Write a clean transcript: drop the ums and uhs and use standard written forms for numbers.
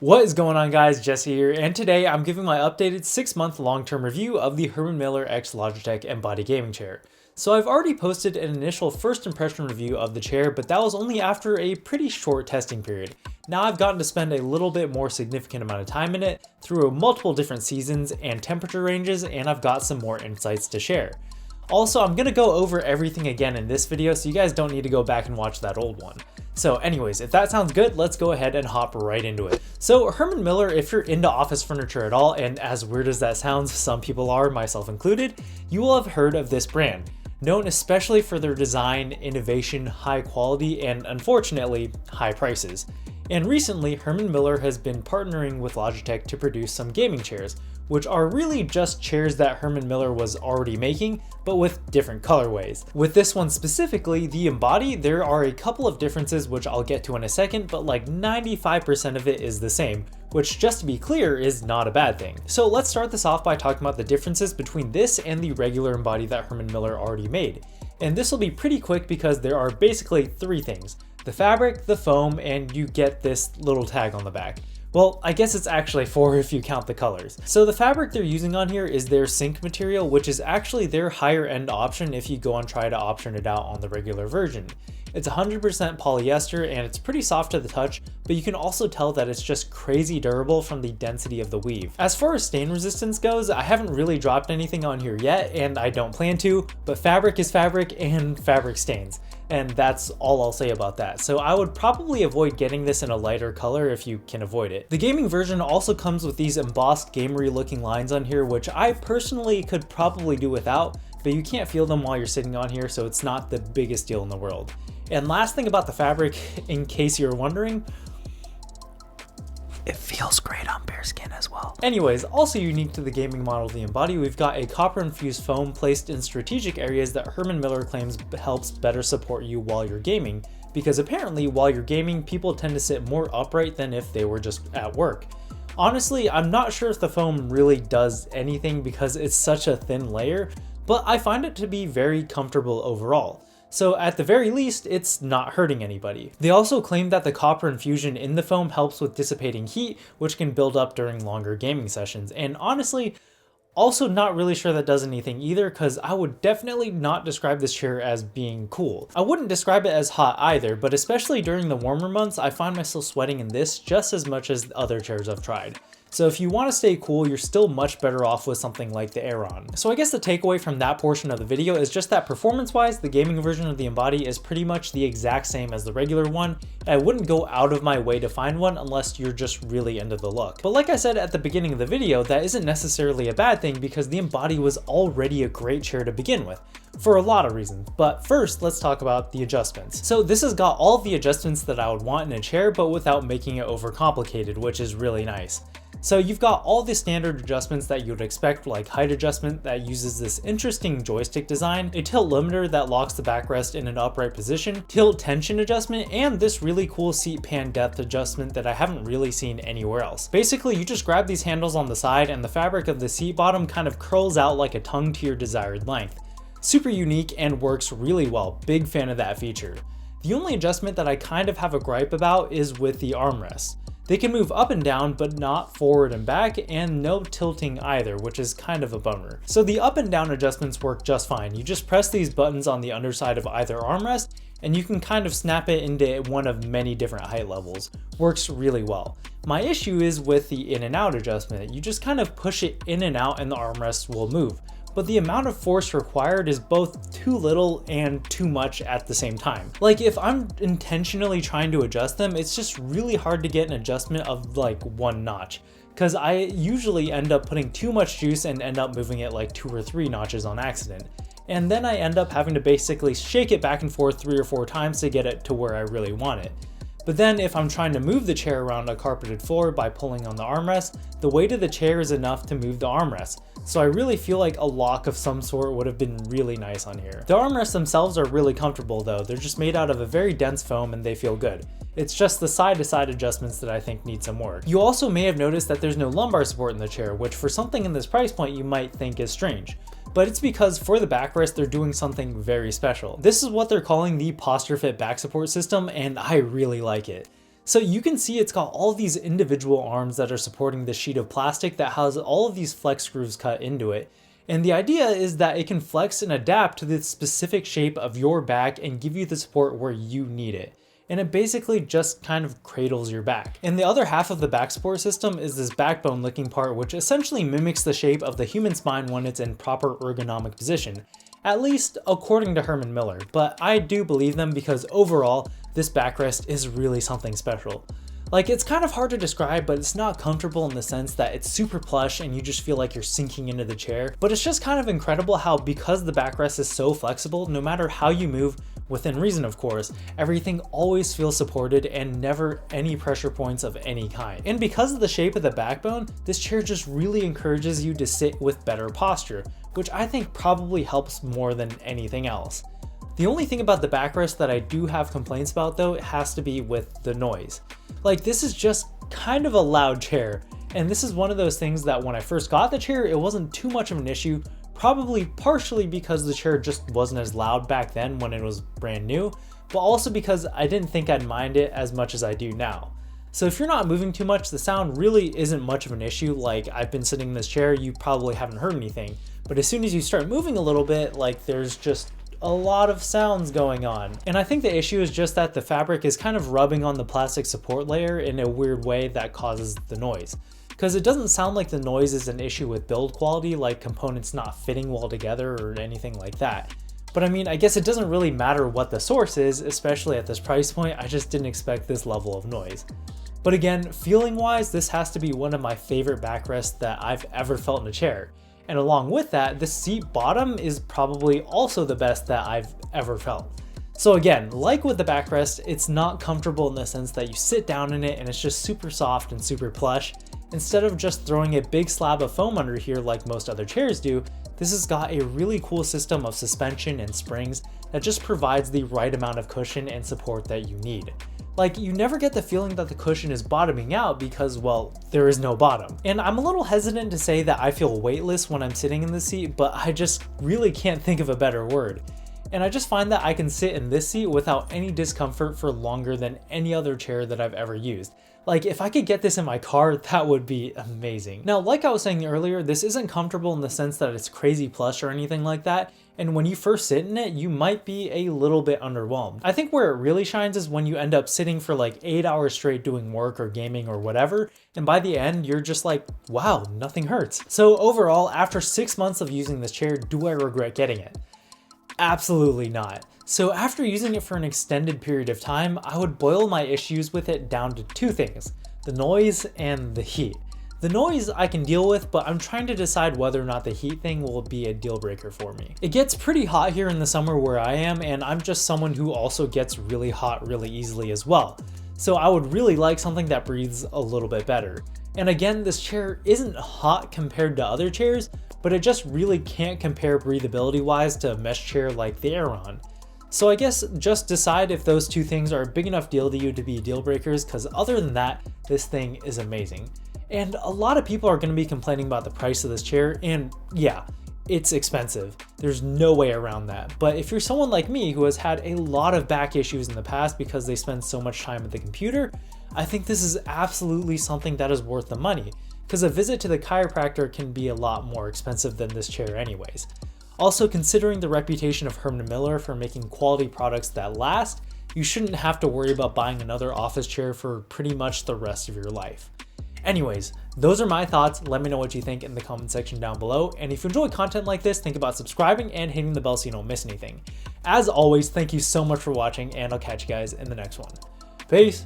What is going on, guys? Jesse here, and today I'm giving my updated 6-month long-term review of the Herman Miller X Logitech Embody gaming chair. So I've already posted an initial first impression review of the chair, but that was only after a pretty short testing period. Now I've gotten to spend a little bit more significant amount of time in it through multiple different seasons and temperature ranges, and I've got some more insights to share. Also, I'm going to go over everything again in this video, so you guys don't need to go back and watch that old one. So anyways, if that sounds good, let's go ahead and hop right into it. So Herman Miller, if you're into office furniture at all, and as weird as that sounds, some people are, myself included, you will have heard of this brand. Known especially for their design, innovation, high quality, and unfortunately, high prices. And recently, Herman Miller has been partnering with Logitech to produce some gaming chairs, which are really just chairs that Herman Miller was already making, but with different colorways. With this one specifically, the Embody, there are a couple of differences which I'll get to in a second, but like 95% of it is the same, which, just to be clear, is not a bad thing. So let's start this off by talking about the differences between this and the regular Embody that Herman Miller already made. And this will be pretty quick because there are basically three things: the fabric, the foam, and you get this little tag on the back. Well, I guess it's actually 4 if you count the colors. So the fabric they're using on here is their Sync material, which is actually their higher end option if you go and try to option it out on the regular version. It's 100% polyester and it's pretty soft to the touch, but you can also tell that it's just crazy durable from the density of the weave. As far as stain resistance goes, I haven't really dropped anything on here yet, and I don't plan to, but fabric is fabric and fabric stains. And that's all I'll say about that. So I would probably avoid getting this in a lighter color if you can avoid it. The gaming version also comes with these embossed gamery looking lines on here, which I personally could probably do without, but you can't feel them while you're sitting on here, so it's not the biggest deal in the world. And last thing about the fabric, in case you're wondering, it feels great on bare skin as well. Anyways, also unique to the gaming model of the Embody, we've got a copper infused foam placed in strategic areas that Herman Miller claims helps better support you while you're gaming, because apparently while you're gaming, people tend to sit more upright than if they were just at work. Honestly, I'm not sure if the foam really does anything because it's such a thin layer, but I find it to be very comfortable overall. So at the very least, it's not hurting anybody. They also claim that the copper infusion in the foam helps with dissipating heat, which can build up during longer gaming sessions. And honestly, also not really sure that does anything either, because I would definitely not describe this chair as being cool. I wouldn't describe it as hot either, but especially during the warmer months, I find myself sweating in this just as much as other chairs I've tried. So if you want to stay cool, you're still much better off with something like the Aeron. So I guess the takeaway from that portion of the video is just that performance-wise, the gaming version of the Embody is pretty much the exact same as the regular one, and I wouldn't go out of my way to find one unless you're just really into the look. But like I said at the beginning of the video, that isn't necessarily a bad thing because the Embody was already a great chair to begin with, for a lot of reasons. But first, let's talk about the adjustments. So this has got all of the adjustments that I would want in a chair, but without making it overcomplicated, which is really nice. So you've got all the standard adjustments that you would expect, like height adjustment that uses this interesting joystick design, a tilt limiter that locks the backrest in an upright position, tilt tension adjustment, and this really cool seat pan depth adjustment that I haven't really seen anywhere else. Basically, you just grab these handles on the side and the fabric of the seat bottom kind of curls out like a tongue to your desired length. Super unique and works really well. Big fan of that feature. The only adjustment that I kind of have a gripe about is with the armrests. They can move up and down, but not forward and back, and no tilting either, which is kind of a bummer. So the up and down adjustments work just fine. You just press these buttons on the underside of either armrest, and you can kind of snap it into one of many different height levels. Works really well. My issue is with the in and out adjustment. You just kind of push it in and out and the armrest will move. But the amount of force required is both too little and too much at the same time. Like if I'm intentionally trying to adjust them, it's just really hard to get an adjustment of like 1 notch. Because I usually end up putting too much juice and end up moving it like 2 or 3 notches on accident. And then I end up having to basically shake it back and forth 3 or 4 times to get it to where I really want it. But then if I'm trying to move the chair around a carpeted floor by pulling on the armrest, the weight of the chair is enough to move the armrest. So I really feel like a lock of some sort would have been really nice on here. The armrests themselves are really comfortable though. They're just made out of a very dense foam and they feel good. It's just the side-to-side adjustments that I think need some work. You also may have noticed that there's no lumbar support in the chair, which for something in this price point you might think is strange. But it's because for the backrest, they're doing something very special. This is what they're calling the Posture Fit back support system, and I really like it. So you can see it's got all these individual arms that are supporting this sheet of plastic that has all of these flex grooves cut into it. And the idea is that it can flex and adapt to the specific shape of your back and give you the support where you need it. And it basically just kind of cradles your back. And the other half of the back support system is this backbone looking part, which essentially mimics the shape of the human spine when it's in proper ergonomic position. At least according to Herman Miller, but I do believe them because overall, this backrest is really something special. Like, it's kind of hard to describe, but it's not comfortable in the sense that it's super plush and you just feel like you're sinking into the chair. But it's just kind of incredible how, because the backrest is so flexible, no matter how you move, within reason of course, everything always feels supported and never any pressure points of any kind. And because of the shape of the backbone, this chair just really encourages you to sit with better posture, which I think probably helps more than anything else. The only thing about the backrest that I do have complaints about though, it has to be with the noise. Like, this is just kind of a loud chair, and this is one of those things that when I first got the chair, it wasn't too much of an issue, probably partially because the chair just wasn't as loud back then when it was brand new, but also because I didn't think I'd mind it as much as I do now. So if you're not moving too much, the sound really isn't much of an issue. Like, I've been sitting in this chair, you probably haven't heard anything, but as soon as you start moving a little bit, like, there's just a lot of sounds going on. And I think the issue is just that the fabric is kind of rubbing on the plastic support layer in a weird way that causes the noise. Because it doesn't sound like the noise is an issue with build quality, like components not fitting well together or anything like that. But I mean, I guess it doesn't really matter what the source is, especially at this price point. I just didn't expect this level of noise. But again, feeling wise, this has to be one of my favorite backrests that I've ever felt in a chair. And along with that, the seat bottom is probably also the best that I've ever felt. So again, like with the backrest, it's not comfortable in the sense that you sit down in it and it's just super soft and super plush. Instead of just throwing a big slab of foam under here like most other chairs do, this has got a really cool system of suspension and springs that just provides the right amount of cushion and support that you need. Like, you never get the feeling that the cushion is bottoming out because, well, there is no bottom. And I'm a little hesitant to say that I feel weightless when I'm sitting in the seat, but I just really can't think of a better word. And I just find that I can sit in this seat without any discomfort for longer than any other chair that I've ever used. Like, if I could get this in my car, that would be amazing. Now, like I was saying earlier, this isn't comfortable in the sense that it's crazy plush or anything like that. And when you first sit in it, you might be a little bit underwhelmed. I think where it really shines is when you end up sitting for like 8 hours straight doing work or gaming or whatever. And by the end, you're just like, wow, nothing hurts. So overall, after 6 months of using this chair, do I regret getting it? Absolutely not. So after using it for an extended period of time, I would boil my issues with it down to two things: the noise and the heat. The noise I can deal with, but I'm trying to decide whether or not the heat thing will be a deal breaker for me. It gets pretty hot here in the summer where I am, and I'm just someone who also gets really hot really easily as well. So I would really like something that breathes a little bit better. And again, this chair isn't hot compared to other chairs, but it just really can't compare breathability wise to a mesh chair like the Aeron. So I guess just decide if those two things are a big enough deal to you to be deal breakers, because other than that, this thing is amazing. And a lot of people are going to be complaining about the price of this chair, and yeah, it's expensive. There's no way around that. But if you're someone like me who has had a lot of back issues in the past because they spend so much time at the computer, I think this is absolutely something that is worth the money, because a visit to the chiropractor can be a lot more expensive than this chair anyways. Also, considering the reputation of Herman Miller for making quality products that last, you shouldn't have to worry about buying another office chair for pretty much the rest of your life. Anyways, those are my thoughts. Let me know what you think in the comment section down below. And if you enjoy content like this, think about subscribing and hitting the bell so you don't miss anything. As always, thank you so much for watching, and I'll catch you guys in the next one. Peace!